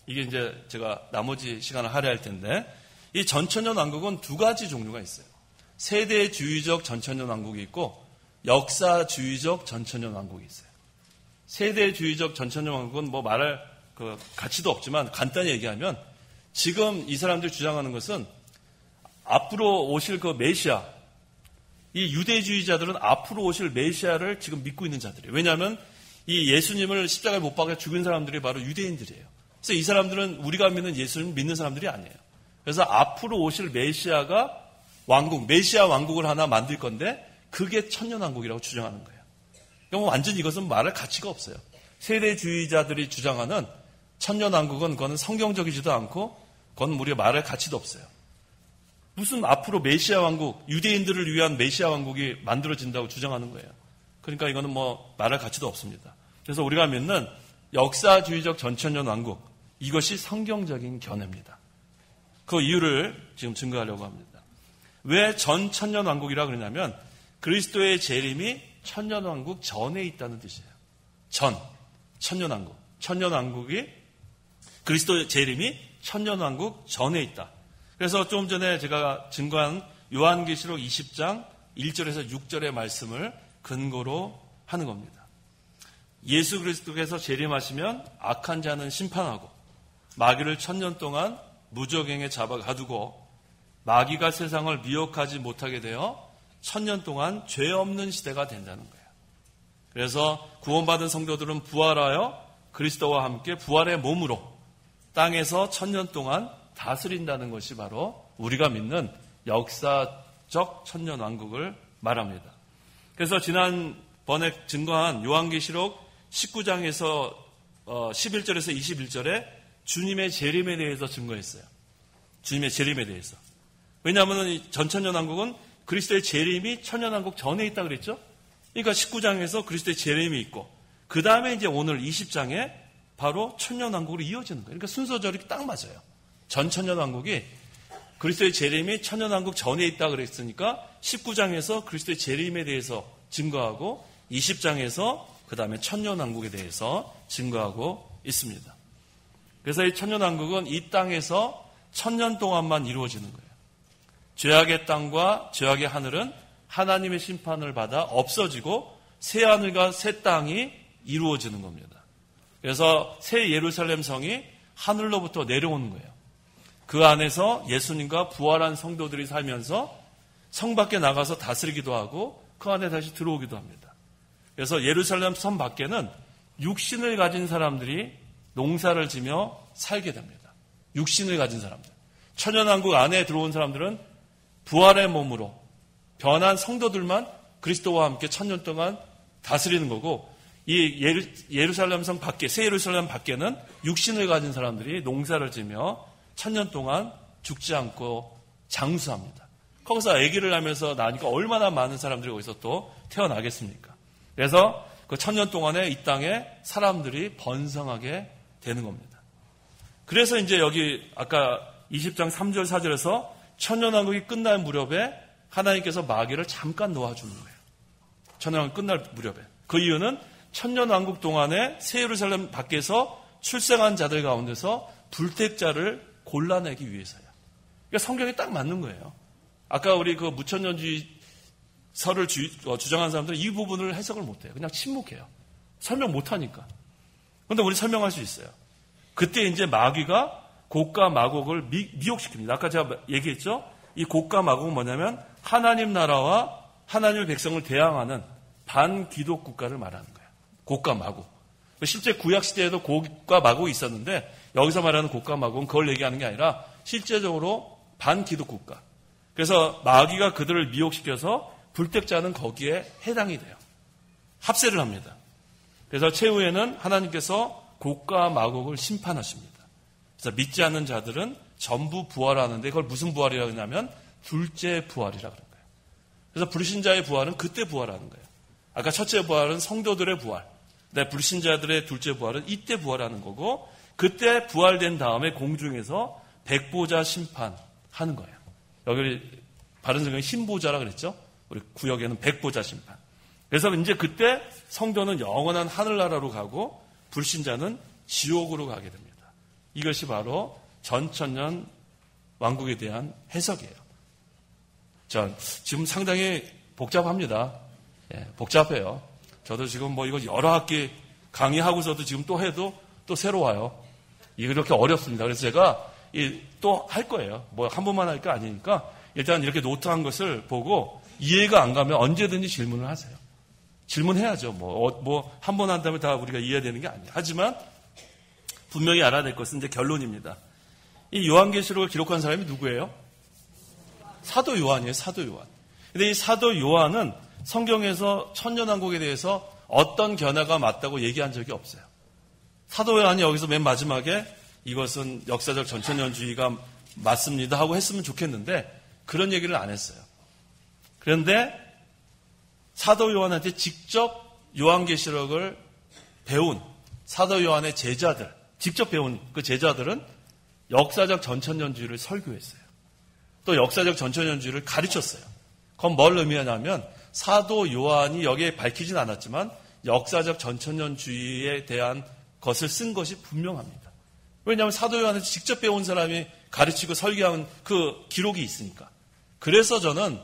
이게 이제 제가 나머지 시간을 할애할 텐데 이 전천년 왕국은 두 가지 종류가 있어요. 세대주의적 전천년 왕국이 있고 역사주의적 전천년 왕국이 있어요. 세대주의적 전천년 왕국은 뭐 말할 가치도 없지만 간단히 얘기하면 지금 이 사람들이 주장하는 것은 앞으로 오실 그 메시아, 이 유대주의자들은 앞으로 오실 메시아를 지금 믿고 있는 자들이에요. 왜냐하면 이 예수님을 십자가에 못 박아 죽인 사람들이 바로 유대인들이에요. 그래서 이 사람들은 우리가 믿는 예수님 믿는 사람들이 아니에요. 그래서 앞으로 오실 메시아가 왕국, 메시아 왕국을 하나 만들 건데 그게 천년왕국이라고 주장하는 거예요. 그러니까 완전히 이것은 말할 가치가 없어요. 세대주의자들이 주장하는 천년왕국은 그거는 성경적이지도 않고 그건 우리가 말할 가치도 없어요. 무슨 앞으로 메시아 왕국, 유대인들을 위한 메시아 왕국이 만들어진다고 주장하는 거예요. 그러니까 이거는 뭐 말할 가치도 없습니다. 그래서 우리가 믿는 역사주의적 전천년 왕국, 이것이 성경적인 견해입니다. 그 이유를 지금 증거하려고 합니다. 왜 전천년 왕국이라고 그러냐면 그리스도의 재림이 천년 왕국 전에 있다는 뜻이에요. 천년 왕국. 천년 왕국이 그리스도의 재림이 천년 왕국 전에 있다. 그래서 조금 전에 제가 증거한 요한계시록 20장 1절에서 6절의 말씀을 근거로 하는 겁니다. 예수 그리스도께서 재림하시면 악한 자는 심판하고 마귀를 천년 동안 무적행에 잡아 가두고 마귀가 세상을 미혹하지 못하게 되어 천년 동안 죄 없는 시대가 된다는 거예요. 그래서 구원받은 성도들은 부활하여 그리스도와 함께 부활의 몸으로 땅에서 천년 동안 다스린다는 것이 바로 우리가 믿는 역사적 천년 왕국을 말합니다. 그래서 지난번에 증거한 요한계시록 19장에서 11절에서 21절에 주님의 재림에 대해서 증거했어요. 주님의 재림에 대해서. 왜냐하면 이 전천년 왕국은 그리스도의 재림이 천년왕국 전에 있다 그랬죠? 그러니까 19장에서 그리스도의 재림이 있고 그 다음에 이제 오늘 20장에 바로 천년왕국으로 이어지는 거예요. 그러니까 순서절이 딱 맞아요. 전천년왕국이 그리스도의 재림이 천년왕국 전에 있다 그랬으니까 19장에서 그리스도의 재림에 대해서 증거하고 20장에서 그 다음에 천년왕국에 대해서 증거하고 있습니다. 그래서 이 천년왕국은 이 땅에서 천년 동안만 이루어지는 거예요. 죄악의 땅과 죄악의 하늘은 하나님의 심판을 받아 없어지고 새 하늘과 새 땅이 이루어지는 겁니다. 그래서 새 예루살렘 성이 하늘로부터 내려오는 거예요. 그 안에서 예수님과 부활한 성도들이 살면서 성 밖에 나가서 다스리기도 하고 그 안에 다시 들어오기도 합니다. 그래서 예루살렘 성 밖에는 육신을 가진 사람들이 농사를 지며 살게 됩니다. 육신을 가진 사람들. 천년왕국 안에 들어온 사람들은 부활의 몸으로 변한 성도들만 그리스도와 함께 천년 동안 다스리는 거고 이 예루살렘 성 밖에, 새 예루살렘 밖에는 육신을 가진 사람들이 농사를 지며 천년 동안 죽지 않고 장수합니다. 거기서 아기를 낳으면서 나니까 얼마나 많은 사람들이 거기서 또 태어나겠습니까? 그래서 그 천년 동안에 이 땅에 사람들이 번성하게 되는 겁니다. 그래서 이제 여기 아까 20장 3절 4절에서 천년왕국이 끝날 무렵에 하나님께서 마귀를 잠깐 놓아주는 거예요. 천년왕국 끝날 무렵에. 그 이유는 천년왕국 동안에 새 예루살렘 밖에서 출생한 자들 가운데서 불택자를 골라내기 위해서예요. 그러니까 성경에 딱 맞는 거예요. 아까 우리 그 무천년주의설을 주장한 사람들은 이 부분을 해석을 못해요. 그냥 침묵해요. 설명 못하니까. 그런데 우리 설명할 수 있어요. 그때 이제 마귀가 곡과 마곡을 미혹시킵니다. 아까 제가 얘기했죠? 이 곡과 마곡은 뭐냐면 하나님 나라와 하나님의 백성을 대항하는 반기독 국가를 말하는 거예요. 곡과 마곡. 실제 구약시대에도 곡과 마곡이 있었는데 여기서 말하는 곡과 마곡은 그걸 얘기하는 게 아니라 실제적으로 반기독 국가. 그래서 마귀가 그들을 미혹시켜서 불택자는 거기에 해당이 돼요. 합세를 합니다. 그래서 최후에는 하나님께서 곡과 마곡을 심판하십니다. 그래서 믿지 않는 자들은 전부 부활하는데 그걸 무슨 부활이라고 하냐면 둘째 부활이라고 그런 거예요. 그래서 불신자의 부활은 그때 부활하는 거예요. 아까 첫째 부활은 성도들의 부활. 네, 불신자들의 둘째 부활은 이때 부활하는 거고 그때 부활된 다음에 공중에서 백보자 심판하는 거예요. 여기 바른 성경에 흰보자라 그랬죠. 우리 구역에는 백보자 심판. 그래서 이제 그때 성도는 영원한 하늘나라로 가고 불신자는 지옥으로 가게 됩니다. 이것이 바로 전천년 왕국에 대한 해석이에요. 자, 지금 상당히 복잡합니다. 예, 복잡해요. 저도 지금 뭐 이거 여러 학기 강의하고서도 지금 또 해도 또 새로워요. 이게 이렇게 어렵습니다. 그래서 제가 또 할 거예요. 뭐 한 번만 할 거 아니니까 일단 이렇게 노트한 것을 보고 이해가 안 가면 언제든지 질문을 하세요. 질문해야죠. 뭐 한 번 한다면 다 우리가 이해되는 게 아니에요. 하지만 분명히 알아야 될 것은 이제 결론입니다. 이 요한계시록을 기록한 사람이 누구예요? 사도 요한이에요. 사도 요한. 근데 이 사도 요한은 성경에서 천년왕국에 대해서 어떤 견해가 맞다고 얘기한 적이 없어요. 사도 요한이 여기서 맨 마지막에 이것은 역사적 전천년주의가 맞습니다 하고 했으면 좋겠는데 그런 얘기를 안 했어요. 그런데 사도 요한한테 직접 요한계시록을 배운 사도 요한의 제자들, 직접 배운 그 제자들은 역사적 전천년주의를 설교했어요. 또 역사적 전천년주의를 가르쳤어요. 그건 뭘 의미하냐면 사도 요한이 여기에 밝히진 않았지만 역사적 전천년주의에 대한 것을 쓴 것이 분명합니다. 왜냐하면 사도 요한을 직접 배운 사람이 가르치고 설교한 그 기록이 있으니까. 그래서 저는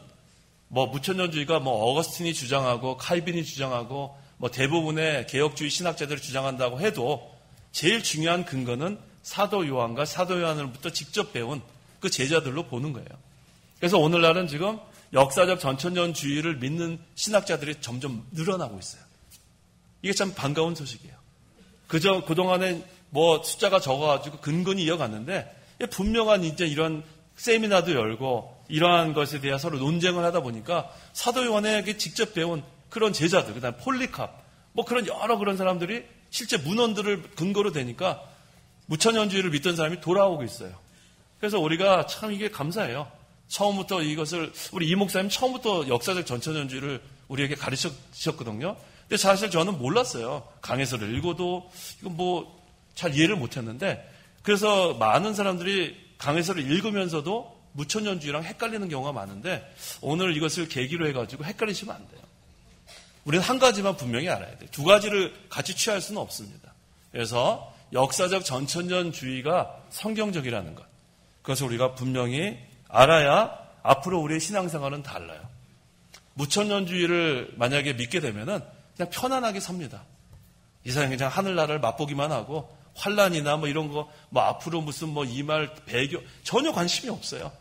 뭐 무천년주의가 뭐 어거스틴이 주장하고 칼빈이 주장하고 뭐 대부분의 개혁주의 신학자들이 주장한다고 해도 제일 중요한 근거는 사도 요한과 사도 요한으로부터 직접 배운 그 제자들로 보는 거예요. 그래서 오늘날은 지금 역사적 전천년주의를 믿는 신학자들이 점점 늘어나고 있어요. 이게 참 반가운 소식이에요. 그동안에 뭐 숫자가 적어가지고 근근히 이어갔는데 분명한 이제 이런 세미나도 열고 이러한 것에 대해 서로 논쟁을 하다 보니까 사도 요한에게 직접 배운 그런 제자들, 그다음 폴리캅, 뭐 그런 여러 그런 사람들이 실제 문헌들을 근거로 되니까 무천년주의를 믿던 사람이 돌아오고 있어요. 그래서 우리가 참 이게 감사해요. 처음부터 이것을 우리 이 목사님 처음부터 역사적 전천년주의를 우리에게 가르치셨거든요. 근데 사실 저는 몰랐어요. 강해서를 읽어도 이거 뭐 잘 이해를 못했는데 그래서 많은 사람들이 강해서를 읽으면서도 무천년주의랑 헷갈리는 경우가 많은데 오늘 이것을 계기로 해가지고 헷갈리시면 안 돼요. 우리는 한 가지만 분명히 알아야 돼요. 두 가지를 같이 취할 수는 없습니다. 그래서 역사적 전천년주의가 성경적이라는 것. 그것을 우리가 분명히 알아야 앞으로 우리의 신앙생활은 달라요. 무천년주의를 만약에 믿게 되면은 그냥 편안하게 삽니다. 이 세상에 그냥 하늘나라를 맛보기만 하고 환란이나 뭐 이런 거 뭐 앞으로 무슨 뭐 이 말 배교 전혀 관심이 없어요.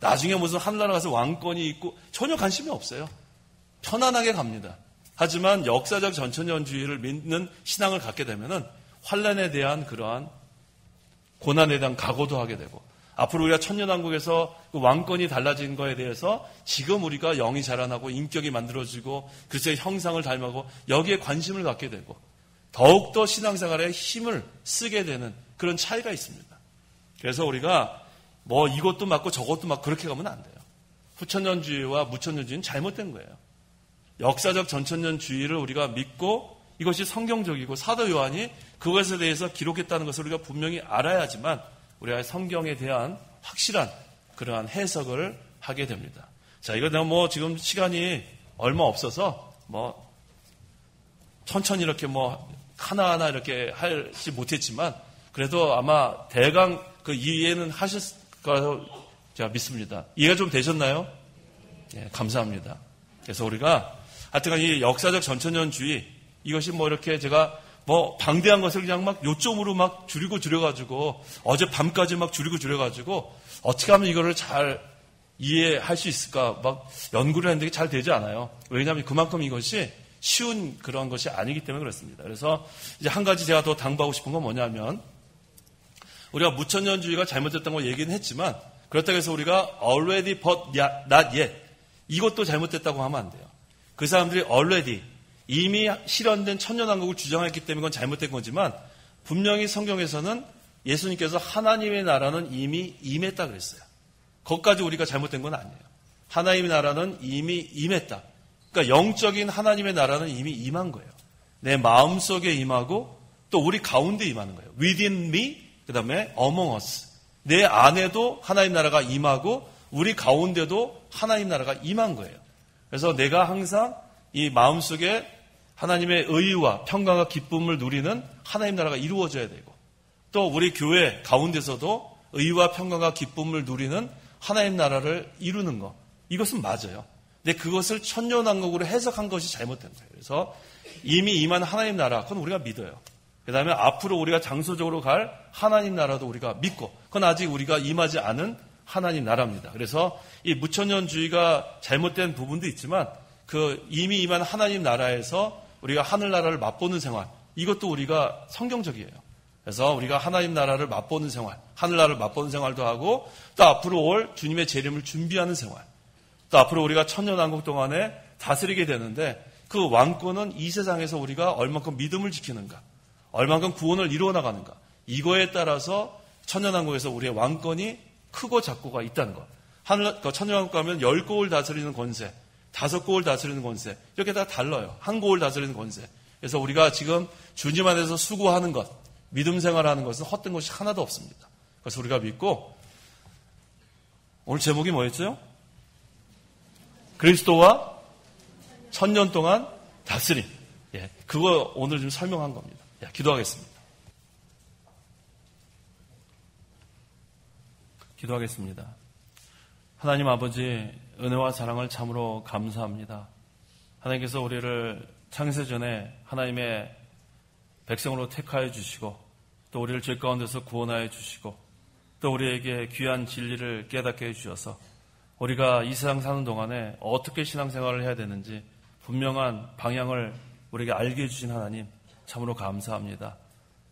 나중에 무슨 하늘나라 가서 왕권이 있고 전혀 관심이 없어요. 편안하게 갑니다. 하지만 역사적 전천년주의를 믿는 신앙을 갖게 되면은 환란에 대한 그러한 고난에 대한 각오도 하게 되고 앞으로 우리가 천년왕국에서 그 왕권이 달라진 거에 대해서 지금 우리가 영이 자라나고 인격이 만들어지고 그리스도의 형상을 닮아고 여기에 관심을 갖게 되고 더욱더 신앙생활에 힘을 쓰게 되는 그런 차이가 있습니다. 그래서 우리가 뭐 이것도 맞고 저것도 맞고 그렇게 가면 안 돼요. 후천년주의와 무천년주의는 잘못된 거예요. 역사적 전천년주의를 우리가 믿고 이것이 성경적이고 사도 요한이 그것에 대해서 기록했다는 것을 우리가 분명히 알아야지만 우리가 성경에 대한 확실한 그러한 해석을 하게 됩니다. 자, 이거 내가 뭐 지금 시간이 얼마 없어서 뭐 천천히 이렇게 뭐 하나하나 이렇게 하지 못했지만 그래도 아마 대강 그 이해는 하셨을 거라고 제가 믿습니다. 이해가 좀 되셨나요? 예, 감사합니다. 그래서 우리가 하여튼간 이 역사적 전천년주의 이것이 뭐 이렇게 제가 뭐 방대한 것을 그냥 막 요점으로 막 줄여가지고 어젯밤까지 막 줄여가지고 어떻게 하면 이거를 잘 이해할 수 있을까 막 연구를 했는데 잘 되지 않아요. 왜냐하면 그만큼 이것이 쉬운 그런 것이 아니기 때문에 그렇습니다. 그래서 이제 한 가지 제가 더 당부하고 싶은 건 뭐냐면 우리가 무천년주의가 잘못됐다는 걸 얘기는 했지만 그렇다고 해서 우리가 already but not yet 이것도 잘못됐다고 하면 안 돼요. 그 사람들이 already 이미 실현된 천년왕국을 주장했기 때문에 그건 잘못된 거지만 분명히 성경에서는 예수님께서 하나님의 나라는 이미 임했다 그랬어요. 거기까지 우리가 잘못된 건 아니에요. 하나님의 나라는 이미 임했다. 그러니까 영적인 하나님의 나라는 이미 임한 거예요. 내 마음속에 임하고 또 우리 가운데 임하는 거예요. Within me, 그 다음에 among us. 내 안에도 하나님 나라가 임하고 우리 가운데도 하나님 나라가 임한 거예요. 그래서 내가 항상 이 마음속에 하나님의 의와 평강과 기쁨을 누리는 하나님 나라가 이루어져야 되고 또 우리 교회 가운데서도 의와 평강과 기쁨을 누리는 하나님 나라를 이루는 것. 이것은 맞아요. 근데 그것을 천년왕국으로 해석한 것이 잘못된 거예요. 그래서 이미 임한 하나님 나라, 그건 우리가 믿어요. 그 다음에 앞으로 우리가 장소적으로 갈 하나님 나라도 우리가 믿고, 그건 아직 우리가 임하지 않은 하나님 나라입니다. 그래서 이 무천년주의가 잘못된 부분도 있지만 그 이미 임한 하나님 나라에서 우리가 하늘나라를 맛보는 생활, 이것도 우리가 성경적이에요. 그래서 우리가 하나님 나라를 맛보는 생활, 하늘나라를 맛보는 생활도 하고 또 앞으로 올 주님의 재림을 준비하는 생활, 또 앞으로 우리가 천년왕국 동안에 다스리게 되는데 그 왕권은 이 세상에서 우리가 얼만큼 믿음을 지키는가, 얼만큼 구원을 이루어 나가는가, 이거에 따라서 천년왕국에서 우리의 왕권이 크고 작고가 있다는 것. 천년왕국 가면 10고을 다스리는 권세, 5고을 다스리는 권세, 이렇게 다 달라요. 1고을 다스리는 권세. 그래서 우리가 지금 주님 안에서 수고하는 것, 믿음 생활하는 것은 헛된 것이 하나도 없습니다. 그래서 우리가 믿고, 오늘 제목이 뭐였죠? 그리스도와 천년 동안 다스림. 예, 그거 오늘 좀 설명한 겁니다. 예, 기도하겠습니다. 기도하겠습니다. 하나님 아버지, 은혜와 사랑을 참으로 감사합니다. 하나님께서 우리를 창세전에 하나님의 백성으로 택하여 주시고 또 우리를 죄 가운데서 구원하여 주시고 또 우리에게 귀한 진리를 깨닫게 해주셔서 우리가 이 세상 사는 동안에 어떻게 신앙생활을 해야 되는지 분명한 방향을 우리에게 알게 해주신 하나님 참으로 감사합니다.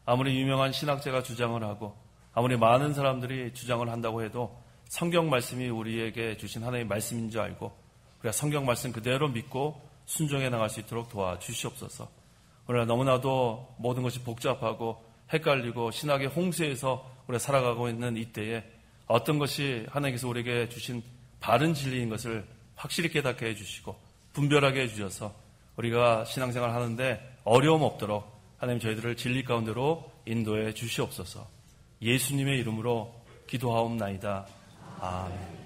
아무리 유명한 신학자가 주장을 하고 아무리 많은 사람들이 주장을 한다고 해도 성경 말씀이 우리에게 주신 하나님의 말씀인 줄 알고 우리가 성경 말씀 그대로 믿고 순종해 나갈 수 있도록 도와주시옵소서. 우리가 너무나도 모든 것이 복잡하고 헷갈리고 신학의 홍수에서 우리가 살아가고 있는 이때에 어떤 것이 하나님께서 우리에게 주신 바른 진리인 것을 확실히 깨닫게 해주시고 분별하게 해주셔서 우리가 신앙생활 하는데 어려움 없도록 하나님 저희들을 진리 가운데로 인도해 주시옵소서. 예수님의 이름으로 기도하옵나이다. 아멘.